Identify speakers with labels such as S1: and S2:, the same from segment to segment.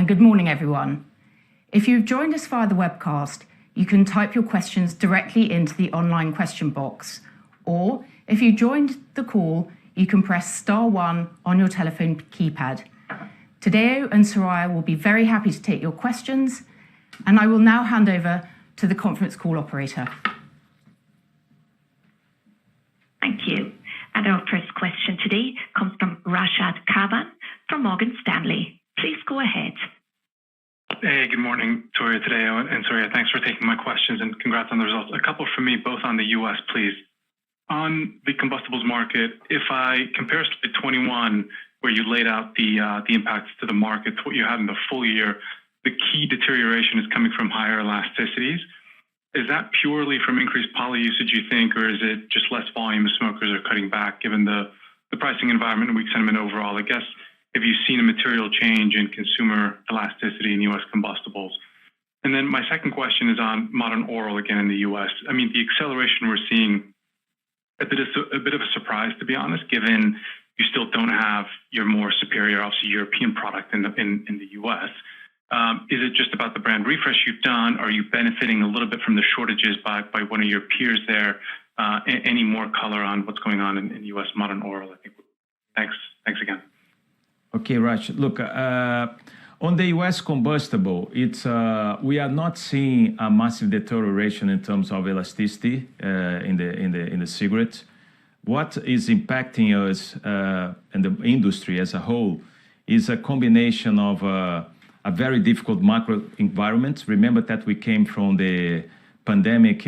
S1: and good morning, everyone. If you've joined us via the webcast, you can type your questions directly into the online question box, or if you joined the call, you can press star 1 on your telephone keypad. Tadeo and Soraya will be very happy to take your questions, and I will now hand over to the conference call operator.
S2: Thank you. And our first question today comes from Rashad Kavan from Morgan Stanley. Please go ahead.
S3: Hey, good morning, Toria, Tadeo, and Soraya. Thanks for taking my questions and congrats on the results. A couple from me, both on the US, please. On the combustibles market, if I compare to 21, where you laid out the impacts to the market, to what you had in the full year, the key deterioration is coming from higher elasticities. Is that purely from increased poly usage, you think, or is it just less volume as smokers are cutting back given the pricing environment and weak sentiment overall? I guess, have you seen a material change in consumer elasticity in US combustibles? And then my second question is on modern oral again in the US. I mean, the acceleration we're seeing, a bit of a surprise, to be honest, given you still don't have your more superior, obviously, European product in the US. Is it just about the brand refresh you've done? Are you benefiting a little bit from the shortages by one of your peers there? Any more color on what's going on in US modern oral, I think. Thanks again.
S4: Okay, Raj. Look, on the US combustible, we are not seeing a massive deterioration in terms of elasticity in the cigarette. What is impacting us and the industry as a whole is a combination of a very difficult macro environment. Remember that we came from the pandemic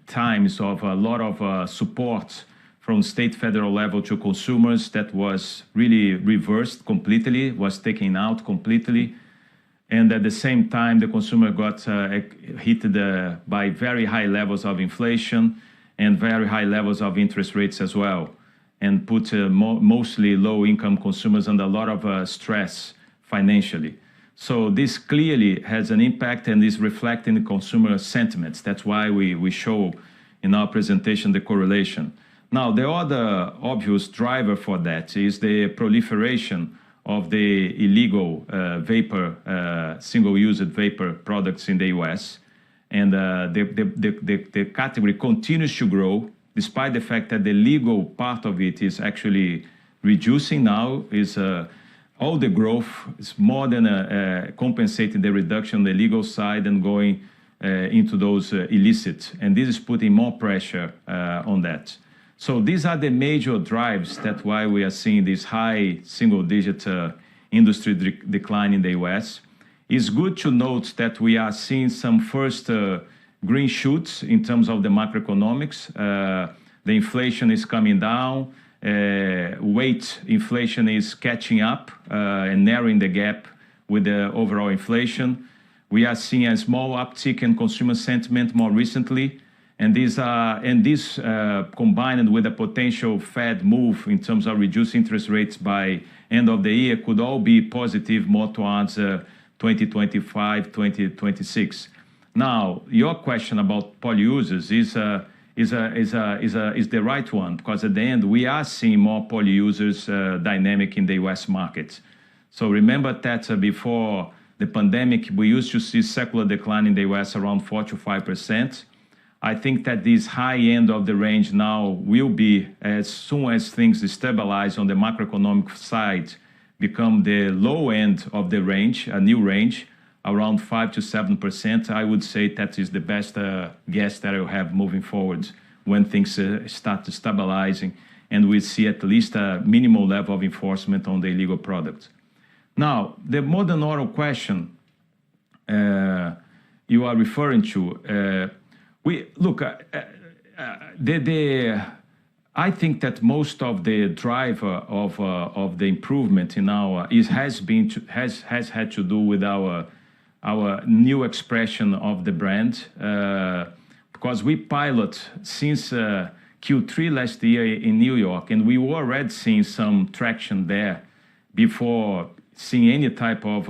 S4: times of a lot of support from state, federal level to consumers that was really reversed completely, was taken out completely. And at the same time, the consumer got hit by very high levels of inflation and very high levels of interest rates as well, and put mostly low-income consumers under a lot of stress financially. So this clearly has an impact and is reflecting the consumer sentiments. That's why we show in our presentation the correlation. Now, the other obvious driver for that is the proliferation of the illegal vapor, single-use vapor products in the US. And the category continues to grow, despite the fact that the legal part of it is actually reducing now. All the growth is more than compensating the reduction on the legal side and going into those illicit. And this is putting more pressure on that. So these are the major drives. That's why we are seeing this high single-digit industry decline in the US. It's good to note that we are seeing some first green shoots in terms of the macroeconomics. The inflation is coming down. Weight inflation is catching up and narrowing the gap with the overall inflation. We are seeing a small uptick in consumer sentiment more recently. And this combined with a potential Fed move in terms of reducing interest rates by end of the year could all be positive more towards 2025, 2026. Now, your question about polyusers is the right one, because at the end we are seeing more polyusers dynamic in the US market. So remember that before the pandemic, we used to see secular decline in the US around 4 to 5%. I think that this high end of the range now will be, as soon as things stabilize on the macroeconomic side, become the low end of the range, a new range, around 5 to 7%. I would say that is the best guess that I have moving forward when things start stabilizing and we see at least a minimal level of enforcement on the illegal product. Now, the modern oral question you are referring to, I think that most of the driver of the improvement in has had to do with our new expression of the brand, because we pilot since Q3 last year in New York, and we were already seeing some traction there before seeing any type of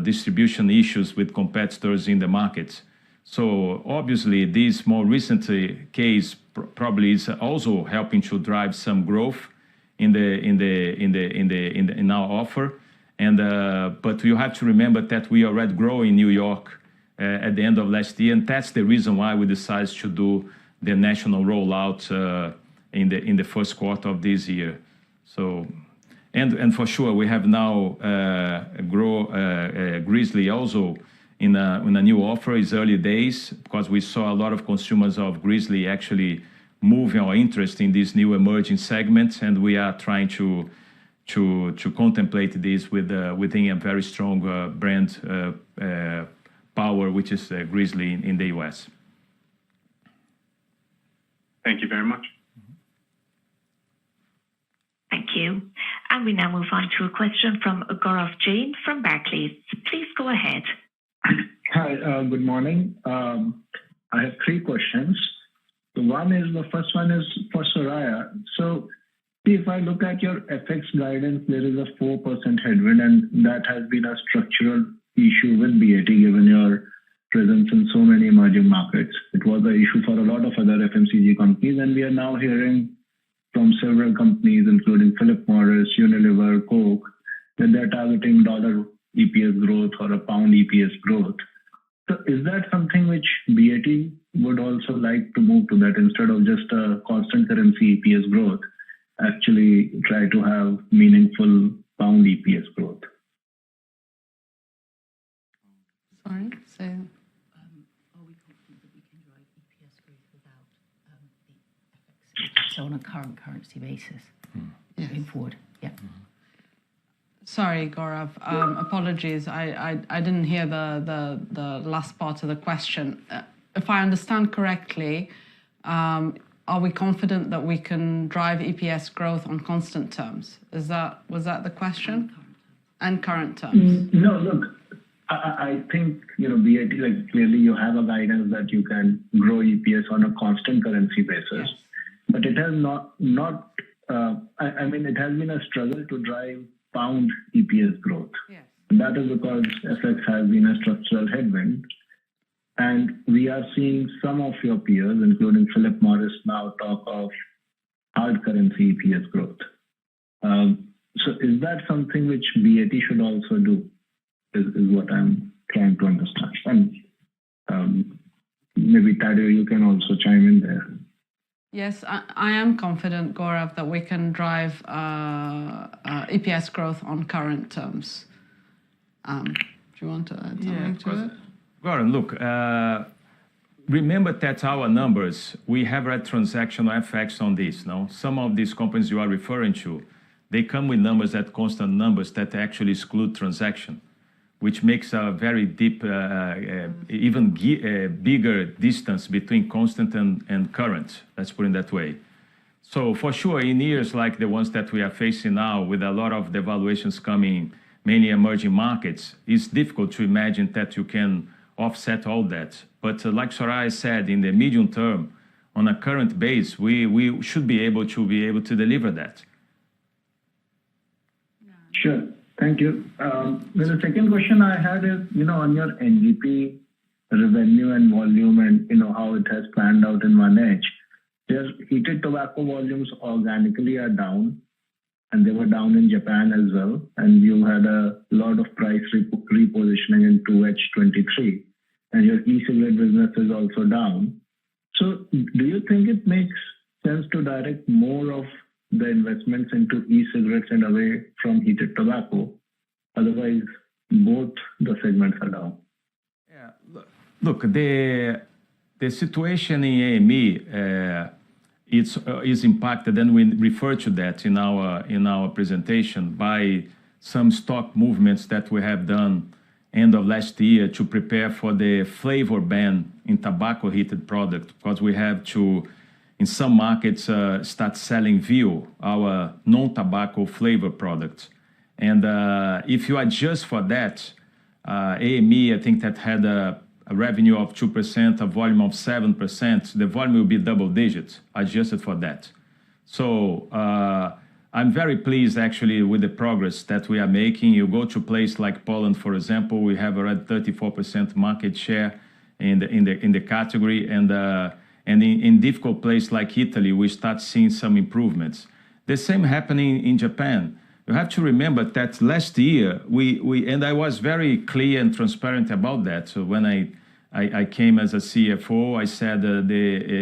S4: distribution issues with competitors in the market. So obviously, this more recent case probably is also helping to drive some growth in our offer. But you have to remember that we already grow in New York at the end of last year, and that's the reason why we decided to do the national rollout in the first quarter of this year. So, and for sure, we have now Grizzly also in a new offer. It's early days because we saw a lot of consumers of Grizzly actually moving our interest in these new emerging segments, and we are trying to contemplate this within a very strong brand power, which is Grizzly in the US.
S3: Thank you very much.
S2: Thank you. And we now move on to a question from Gaurav Jain from Barclays. Please go ahead.
S5: Hi, good morning. I have three questions. The first one is for Soraya. So if I look at your FX guidance, there is a 4% headwind, and that has been a structural issue with BAT given your presence in so many emerging markets. It was an issue for a lot of other FMCG companies, and we are now hearing from several companies, including Philip Morris, Unilever, Coke, that they're targeting dollar EPS growth or a pound EPS growth. So is that something which BAT would also like to move to, that instead of just a constant currency EPS growth, actually try to have meaningful pound EPS growth?
S6: Sorry, so
S1: Are we confident that we can drive EPS growth without the FX? So on a current currency basis, moving forward. Yeah.
S6: sorry, Gaurav. Apologies, I didn't hear the last part of the question. If I understand correctly, are we confident that we can drive EPS growth on constant terms? Was that the question? And current terms.
S5: No, look, I think, BAT, like clearly you have a guidance that you can grow EPS on a constant currency basis, yes. But it has not it has been a struggle to drive pound EPS growth.
S6: Yes.
S5: That is because FX has been a structural headwind. And we are seeing some of your peers, including Philip Morris, now talk of hard currency EPS growth. So is that something which BAT should also do, is what I'm trying to understand. And maybe Tadeu, you can also chime in there.
S6: Yes, I am confident, Gaurav, that we can drive EPS growth on current terms. Do you want to add something to it?
S4: Gaurav, look, remember that our numbers, we have had transactional effects on this. No, some of these companies you are referring to, they come with numbers that constant numbers that actually exclude transaction, which makes a very deep, bigger distance between constant and current. Let's put it that way. So for sure, in years like the ones that we are facing now, with a lot of devaluations coming, mainly emerging markets, it's difficult to imagine that you can offset all that. But like Soraya said, in the medium term, on a current base, we should be able to deliver that.
S5: Sure. Thank you. The second question I had is, on your NGP revenue and volume and, how it has panned out in 1H, their heated tobacco volumes organically are down, and they were down in Japan as well. And you had a lot of price repositioning in 2H23, and your e-cigarette business is also down. So do you think it makes sense to direct more of the investments into e-cigarettes and away from heated tobacco? Otherwise, both the segments are down.
S4: Yeah, look, the situation in AME is impacted, and we refer to that in our presentation, by some stock movements that we have done end of last year to prepare for the flavor ban in tobacco heated product, because we have to, in some markets, start selling Vio, our non-tobacco flavor product. And if you adjust for that, AME, I think that had a revenue of 2%, a volume of 7%. The volume will be double digits, adjusted for that. So I'm very pleased, actually, with the progress that we are making. You go to a place like Poland, for example, we have around 34% market share in the category. And in difficult place like Italy, we start seeing some improvements. The same happening in Japan. you have to remember that last year, and I was very clear and transparent about that. So when I came as a CFO, I said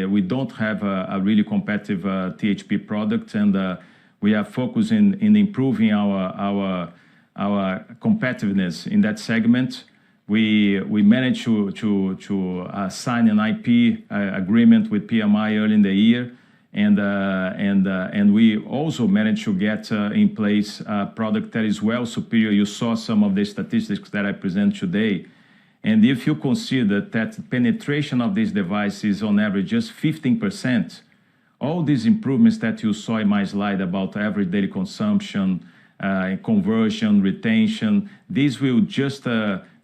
S4: we don't have a really competitive THP product, and we are focusing in improving our competitiveness in that segment. We managed to sign an IP agreement with PMI early in the year, and we also managed to get in place a product that is well superior. You saw some of the statistics that I present today. And if you consider that penetration of this device is on average just 15%, all these improvements that you saw in my slide about average daily consumption, conversion, retention, these will just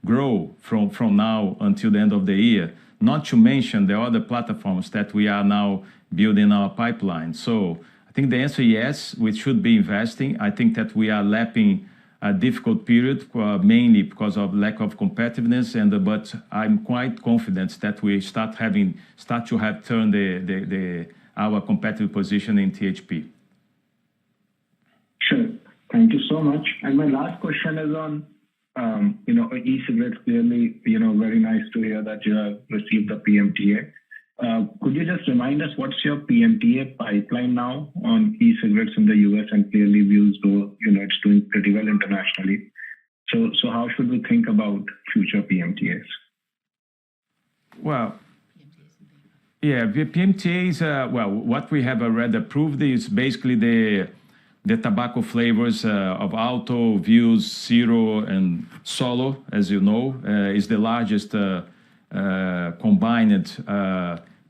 S4: grow from now until the end of the year. Not to mention the other platforms that we are now building our pipeline. So I think the answer is yes, we should be investing. I think that we are lapping a difficult period, mainly because of lack of competitiveness, but I'm quite confident that we start to have turned our competitive position in THP.
S5: Sure. Thank you so much. And my last question is on, e-cigarettes. Clearly, very nice to hear that you have received the PMTA. Could you just remind us what's your PMTA pipeline now on e-cigarettes in the US? And clearly, Vuse, it's doing pretty well internationally. So how should we think about future PMTAs?
S4: Well, yeah, the PMTAs, what we have already approved is basically the tobacco flavors of Alto, Vuse, Zero, and Solo, as you know, is the largest combined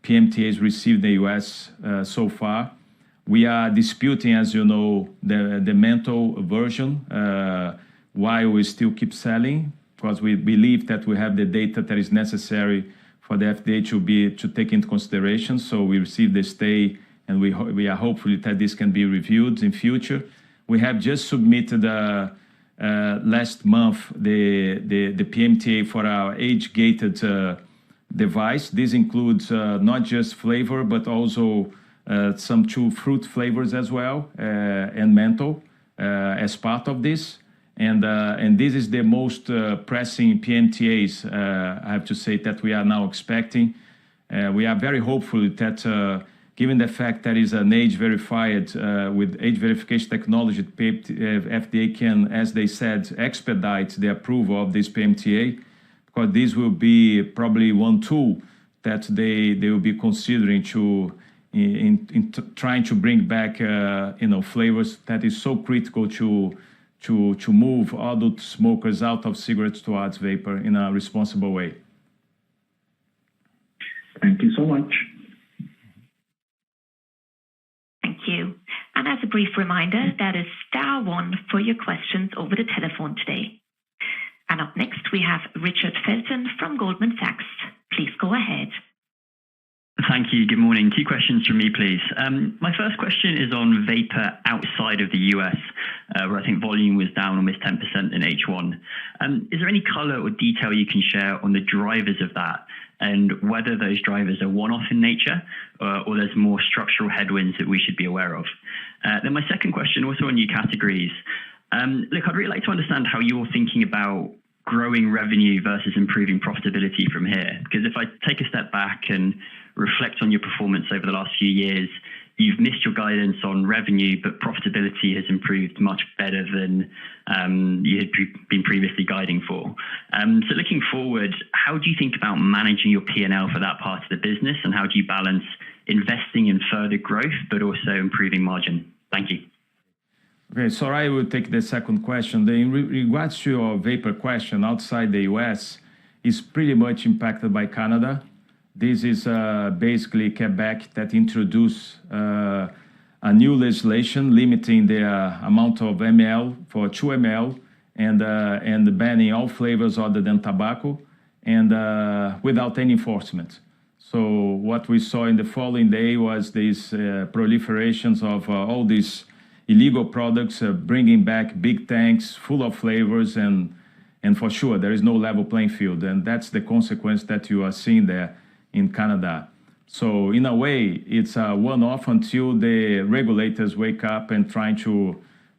S4: PMTAs received in the US so far. We are disputing, as you know, the menthol version, while we still keep selling, because we believe that we have the data that is necessary for the FDA to take into consideration. So we received the stay, and we are hopeful that this can be reviewed in future. We have just submitted last month the PMTA for our age-gated device. This includes not just flavor, but also some two fruit flavors as well, and menthol as part of this. And this is the most pressing PMTAs, I have to say, that we are now expecting. We are very hopeful that given the fact that is an age-verified, with age verification technology, FDA can, as they said, expedite the approval of this PMTA, because this will be probably one tool that they will be considering in trying to bring back flavors that is so critical to move adult smokers out of cigarettes towards vapor in a responsible way.
S5: Thank you so much.
S2: Thank you. And as a brief reminder, that is *1 for your questions over the telephone today. And up next, we have Richard Felton from Goldman Sachs. Please go ahead.
S7: Thank you. Good morning. 2 questions from me, please. My first question is on vapor outside of the US, where I think volume was down almost 10% in H1. Is there any color or detail you can share on the drivers of that, and whether those drivers are one-off in nature, or there's more structural headwinds that we should be aware of? Then my second question, also on new categories. Look, I'd really like to understand how you're thinking about growing revenue versus improving profitability from here. Because if I take a step back and reflect on your performance over the last few years, you've missed your guidance on revenue, but profitability has improved much better than you had been previously guiding for. So looking forward, how do you think about managing your P&L for that part of the business, and how do you balance investing in further growth, but also improving margin? Thank you.
S4: Okay, so I will take the second question. In regards to your vapor question, outside the US is pretty much impacted by Canada. This is basically Quebec that introduced a new legislation limiting the amount of ml for 2 ml and banning all flavors other than tobacco, and without any enforcement. So what we saw in the following day was these proliferations of all these illegal products, bringing back big tanks full of flavors, and for sure there is no level playing field, and that's the consequence that you are seeing there in Canada. So in a way, it's a one-off until the regulators wake up and trying to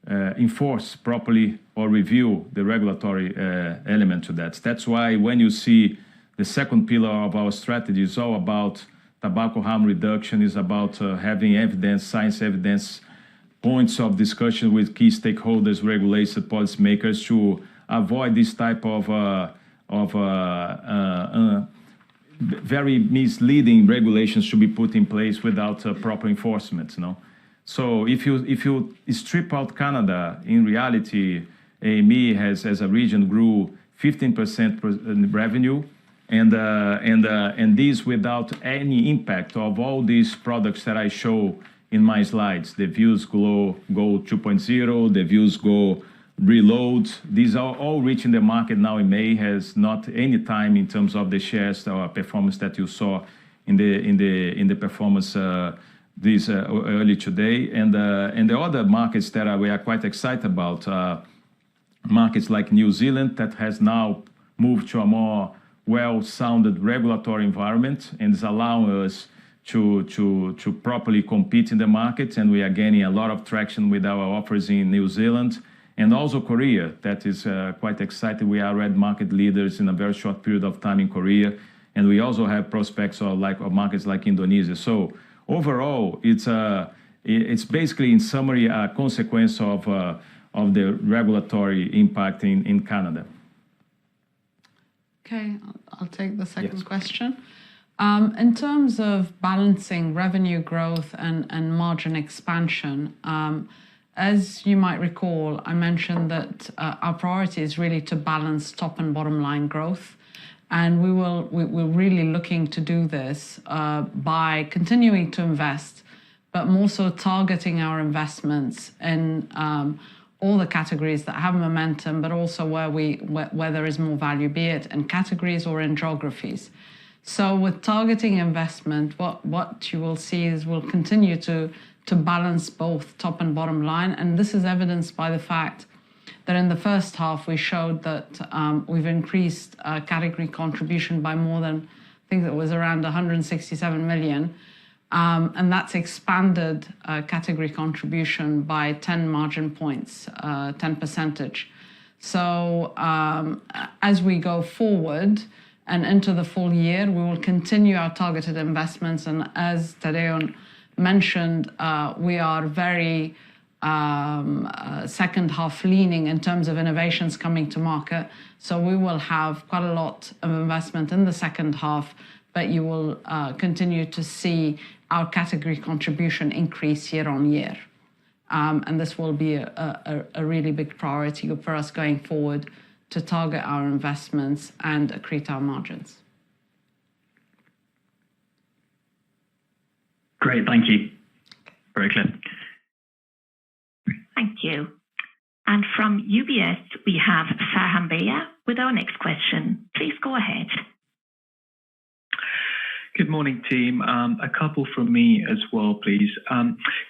S4: enforce properly or review the regulatory element to that. That's why when you see the second pillar of our strategy is all about tobacco harm reduction, is about having evidence, science evidence, points of discussion with key stakeholders, regulators, policymakers to avoid this type of very misleading regulations should be put in place without proper enforcement. So if you strip out Canada, in reality, AME has, as a region, grew 15% in revenue, and this without any impact of all these products that I show in my slides. The Views Go 2.0, the Views Go Reload. These are all reaching the market now in May. Has not any time in terms of the shares or performance that you saw in the performance this early today. And the other markets that we are quite excited about, markets like New Zealand that has now moved to a more well-sounded regulatory environment and is allowing us to properly compete in the market, and we are gaining a lot of traction with our offers in New Zealand. And also Korea, that is quite exciting. We are already market leaders in a very short period of time in Korea, and we also have prospects of markets like Indonesia. So overall, it's basically, in summary, a consequence of the regulatory impact in Canada.
S6: Okay, I'll take the second question. In terms of balancing revenue growth and margin expansion, as you might recall, I mentioned that our priority is really to balance top and bottom line growth. And we're really looking to do this by continuing to invest, but more so targeting our investments in all the categories that have momentum, but also where there is more value, be it in categories or in geographies. So with targeting investment, what you will see is we'll continue to balance both top and bottom line. And this is evidenced by the fact that in the first half, we showed that we've increased category contribution by more than, I think it was around 167 million. And that's expanded category contribution by 10 margin points, 10 percentage. So as we go forward and into the full year, we will continue our targeted investments. And as Tadeu mentioned, we are very second half leaning in terms of innovations coming to market. So we will have quite a lot of investment in the second half, but you will continue to see our category contribution increase year on year. And this will be a really big priority for us going forward to target our investments and accrete our margins.
S7: Great, thank you. Very clear.
S2: Thank you. And from UBS, we have Farhan Beyah with our next question. Please go ahead.
S8: Good morning, team. A couple from me as well, please.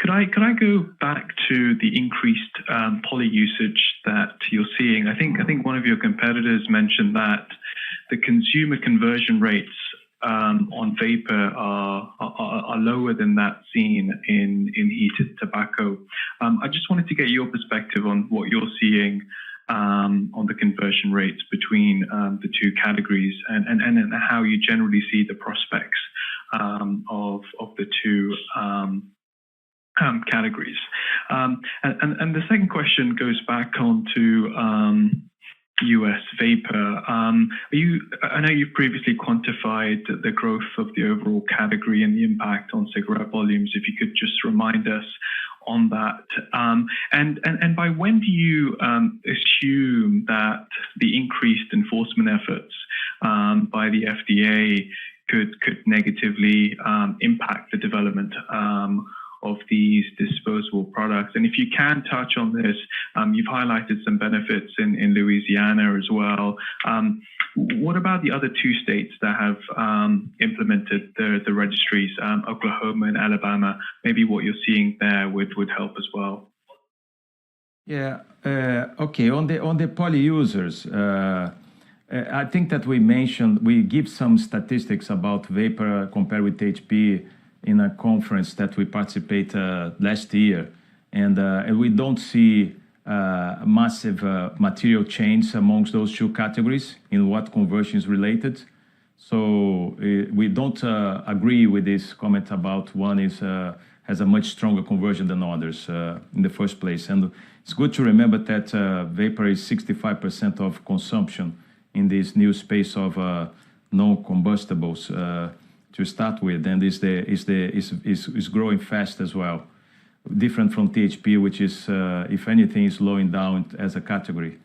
S8: Could I go back to the increased poly usage that you're seeing? I think one of your competitors mentioned that the consumer conversion rates on vapor are lower than that seen in heated tobacco. I just wanted to get your perspective on what you're seeing on the conversion rates between the two categories and how you generally see the prospects of the two categories. And the second question goes back onto US vapor. I know you've previously quantified the growth of the overall category and the impact on cigarette volumes. If you could just remind us on that. And by when do you assume that the increased enforcement efforts by the FDA could negatively impact the development of these disposable products? And if you can touch on this, you've highlighted some benefits in Louisiana as well. What about the other two states that have implemented the registries, Oklahoma and Alabama? Maybe what you're seeing there would help as well.
S4: Yeah. Okay. On the poly users, I think that we give some statistics about vapor compared with HP in a conference that we participated last year, and we don't see massive material change amongst those two categories in what conversion is related. So we don't agree with this comment about one has a much stronger conversion than others in the first place. And it's good to remember that vapor is 65% of consumption in this new space of non-combustibles to start with, and is growing fast as well. Different from THP, which is, if anything, is slowing down as a category.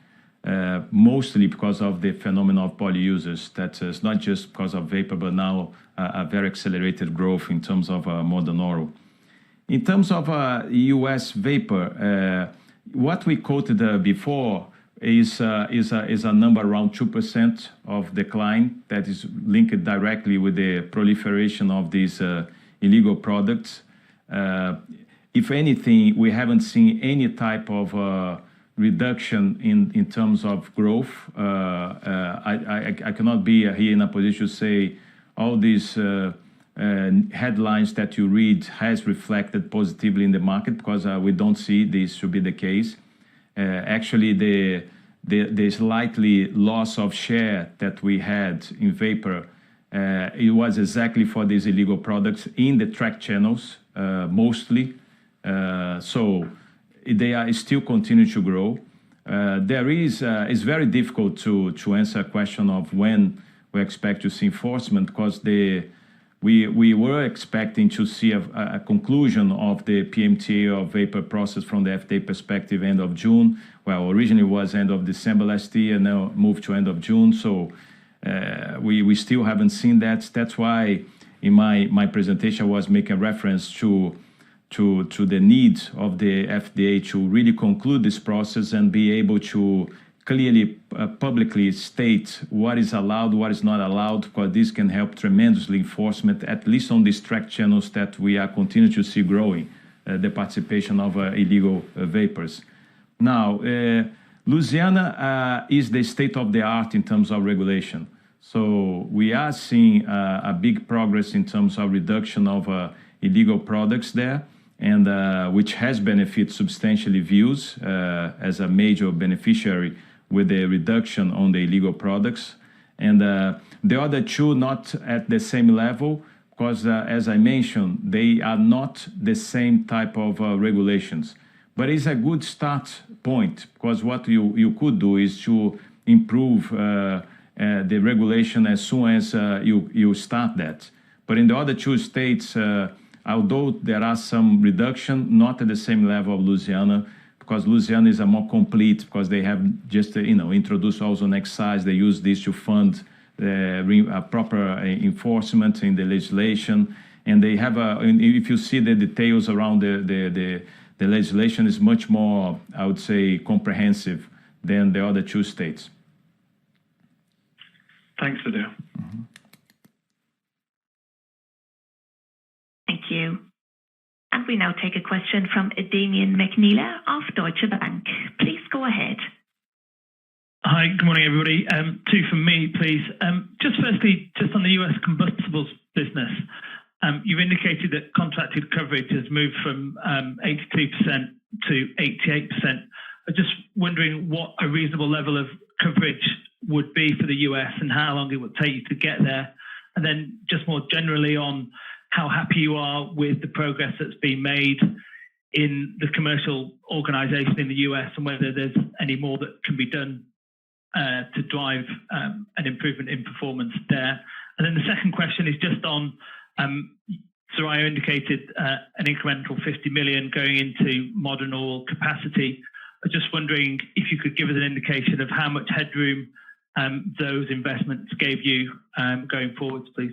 S4: Mostly because of the phenomenon of polyusers. That is not just because of vapor, but now a very accelerated growth in terms of modern oral. In terms of U.S. vapor, what we quoted before is a number around 2% of decline that is linked directly with the proliferation of these illegal products. If anything, we haven't seen any type of reduction in terms of growth. I cannot be here in a position to say all these headlines that you read has reflected positively in the market, because we don't see this to be the case. Actually, the slightly loss of share that we had in vapor, it was exactly for these illegal products in the track channels, mostly. So they are still continuing to grow. It's very difficult to answer a question of when we expect to see enforcement, because we were expecting to see a conclusion of the PMTA of vapor process from the FDA perspective end of June. Well, originally it was end of December last year, now moved to end of June. So we still haven't seen that. That's why in my presentation I was making reference to the need of the FDA to really conclude this process and be able to clearly publicly state what is allowed, what is not allowed, because this can help tremendously enforcement, at least on these track channels that we are continuing to see growing, the participation of illegal vapors. Now, Louisiana is the state of the art in terms of regulation. So we are seeing a big progress in terms of reduction of illegal products there, and which has benefited substantially views as a major beneficiary with the reduction on the illegal products. And the other two not at the same level, because as I mentioned, they are not the same type of regulations. But it's a good start point, because what you could do is to improve the regulation as soon as you start that. But in the other two states, although there are some reduction, not at the same level of Louisiana, because Louisiana is a more complete, because they have just introduced also an excise. They use this to fund proper enforcement in the legislation, and they have if you see the details around the legislation is much more, I would say, comprehensive than the other two states.
S8: Thanks, Tadeu.
S2: Thank you. And we now take a question from Damien McNeela of Deutsche Bank. Please go ahead.
S9: Hi, good morning, everybody. Two from me, please. Just firstly, just on the US combustibles business, you've indicated that contracted coverage has moved from 82% to 88%. I'm just wondering what a reasonable level of coverage would be for the US and how long it would take you to get there. And then just more generally on how happy you are with the progress that's been made in the commercial organization in the US, and whether there's any more that can be done to drive an improvement in performance there. And then the second question is just on, Soraya indicated an incremental 50 million going into modern oral capacity. I was just wondering if you could give us an indication of how much headroom those investments gave you going forwards, please.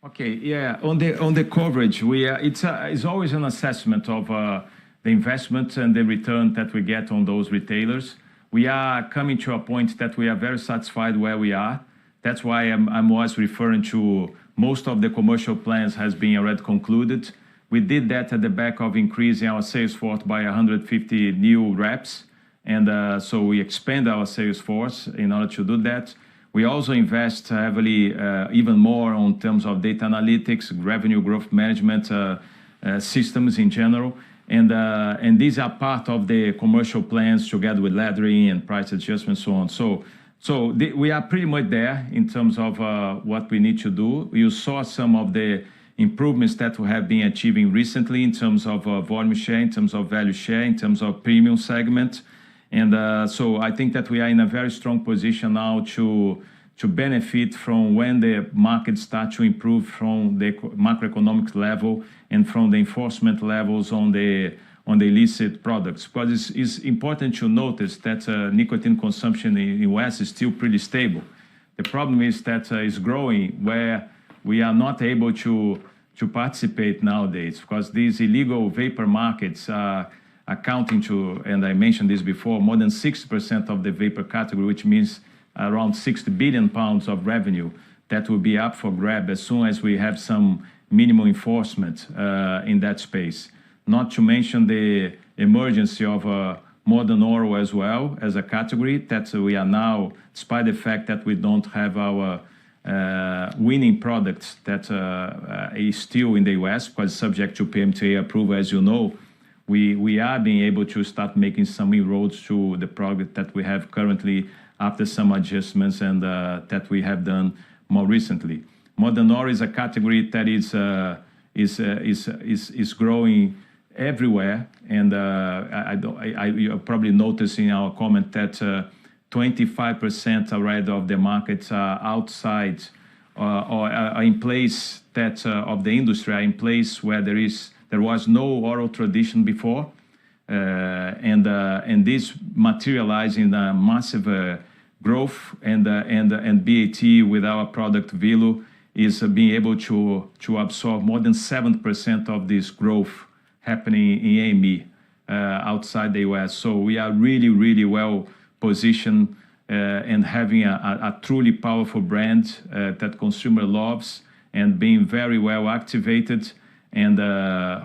S4: Okay, yeah. On the coverage, it's always an assessment of the investment and the return that we get on those retailers. We are coming to a point that we are very satisfied where we are. That's why I was referring to most of the commercial plans has been already concluded. We did that at the back of increasing our sales force by 150 new reps, and so we expand our sales force in order to do that. We also invest heavily, even more on terms of data analytics, revenue growth management systems in general. And these are part of the commercial plans together with laddering and price adjustments, so on. So we are pretty much there in terms of what we need to do. You saw some of the improvements that we have been achieving recently in terms of volume share, in terms of value share, in terms of premium segment. And so I think that we are in a very strong position now to benefit from when the markets start to improve from the macroeconomic level and from the enforcement levels on the illicit products. Because it's important to notice that nicotine consumption in the US is still pretty stable. The problem is that it's growing where we are not able to participate nowadays, because these illegal vapor markets are accounting to, and I mentioned this before, more than 60% of the vapor category, which means around 60 billion pounds of revenue that will be up for grab as soon as we have some minimum enforcement in that space. Not to mention the emergence of modern oral as well as a category that we are now, despite the fact that we don't have our winning products that is still in the US, because subject to PMTA approval, as you know, we are being able to start making some inroads to the product that we have currently after some adjustments and that we have done more recently. Modern oral is a category that is growing everywhere, and you probably noticed in our comment that 25% already of the markets are outside or are in place that of the industry are in place where there was no oral tradition before, and this materializing the massive growth and BAT with our product Velo is being able to absorb more than 7% of this growth happening in AME outside the US. So we are really, really well positioned and having a truly powerful brand that consumer loves and being very well activated. And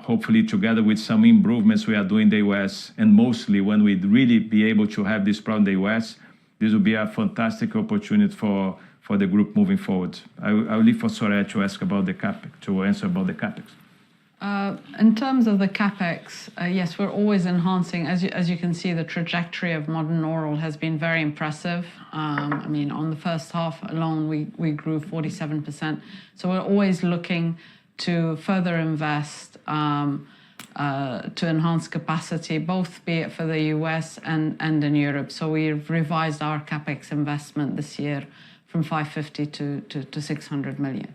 S4: hopefully together with some improvements we are doing in the US, and mostly when we really be able to have this problem in the US, this will be a fantastic opportunity for the group moving forward. I will leave for Soraya to ask about the CapEx, to answer about the CapEx.
S6: In terms of the CapEx, yes, we're always enhancing. As you can see, the trajectory of modern oral has been very impressive. I mean, on the first half alone, we grew 47%. So we're always looking to further invest to enhance capacity, both be it for the US and in Europe. So we've revised our CapEx investment this year from 550 to 600 million.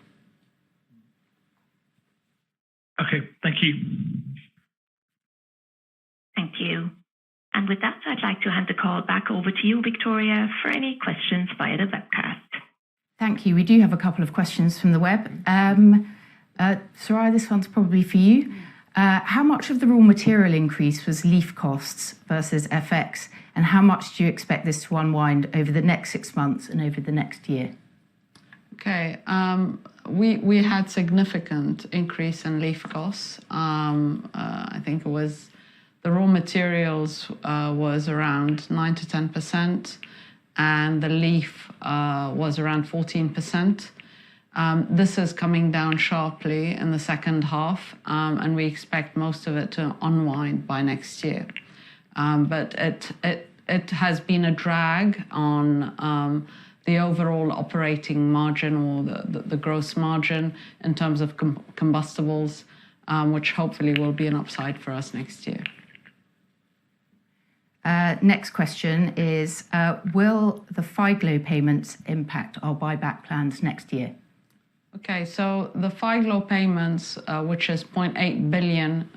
S9: Okay, thank you.
S2: Thank you. And with that, I'd like to hand the call back over to you, Victoria, for any questions via the webcast.
S1: Thank you. We do have a couple of questions from the web. Soraya, this one's probably for you. How much of the raw material increase was leaf costs versus FX, and how much do you expect this to unwind over the next 6 months and over the next year?
S6: Okay, we had significant increase in leaf costs. I think it was the raw materials was around 9 to 10%, and the leaf was around 14%. This is coming down sharply in the second half, and we expect most of it to unwind by next year. But it has been a drag on the overall operating margin or the gross margin in terms of combustibles, which hopefully will be an upside for us next year.
S1: Next question is, will the FIGLO payments impact our buyback plans next year?
S6: Okay, so the FIGLO payments, which is £0.8 billion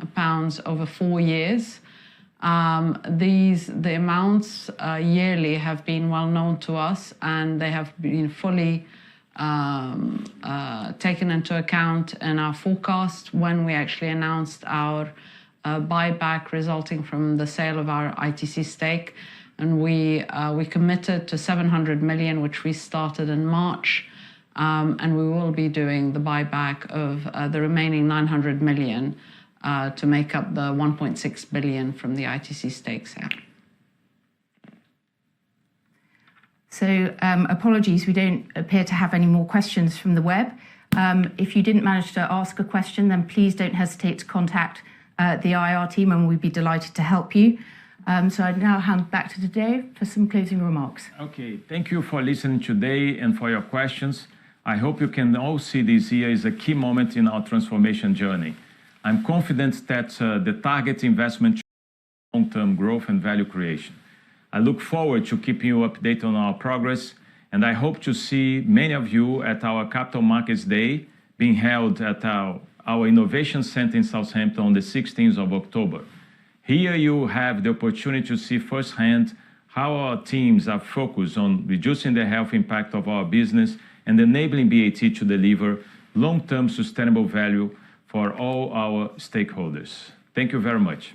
S6: over 4 years, the amounts yearly have been well known to us, and they have been fully taken into account in our forecast when we actually announced our buyback resulting from the sale of our ITC stake. And we committed to 700 million, which we started in March. And we will be doing the buyback of the remaining 900 million to make up the 1.6 billion from the ITC stake sale.
S1: So apologies, we don't appear to have any more questions from the web. If you didn't manage to ask a question, then please don't hesitate to contact the IR team, and we'd be delighted to help you. So I now hand back to Tadeu for some closing remarks.
S4: Okay, thank you for listening today and for your questions. I hope you can all see this year as a key moment in our transformation journey. I'm confident that the target investment long-term growth and value creation. I look forward to keeping you updated on our progress, and I hope to see many of you at our Capital Markets Day being held at our Innovation Center in Southampton on the 16th of October. Here you have the opportunity to see firsthand how our teams are focused on reducing the health impact of our business and enabling BAT to deliver long-term sustainable value for all our stakeholders. Thank you very much.